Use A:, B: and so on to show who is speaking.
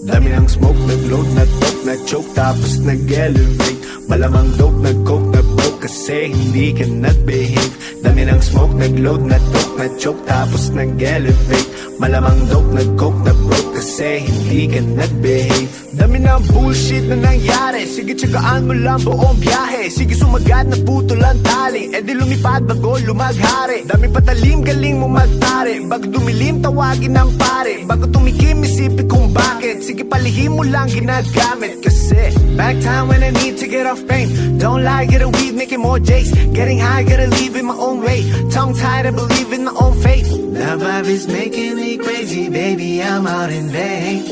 A: Dami ng smoke, nag-load, na-toke, na-choke, tapos nag-elevate. Malamang dope, nag-coke, na-broke, kasi hindi ka nag-behave. Dami ng smoke, nag-load, na-toke, na-choke, tapos nag-elevate. Malamang dope, nag-coke, na-broke, kasi hindi ka nag-behave. Dami ng bullshit na nangyari, sige tsagaan mo lang buong biyahe. Sige sumagat na puto lang tali, di lumipad bago lumaghari. Dami patalim, galing mo magtari, bago dumilim tawagin ng pare. Bago tumikim isipin kung bakit, sige palihim mo lang ginagamit. Kasi back time when I need to get off pain. Don't lie, get a weed, making more J's. Getting high, gotta leave in my own way. Tongue tied, I believe in my own faith. That vibe is making me crazy, baby, I'm out in vain.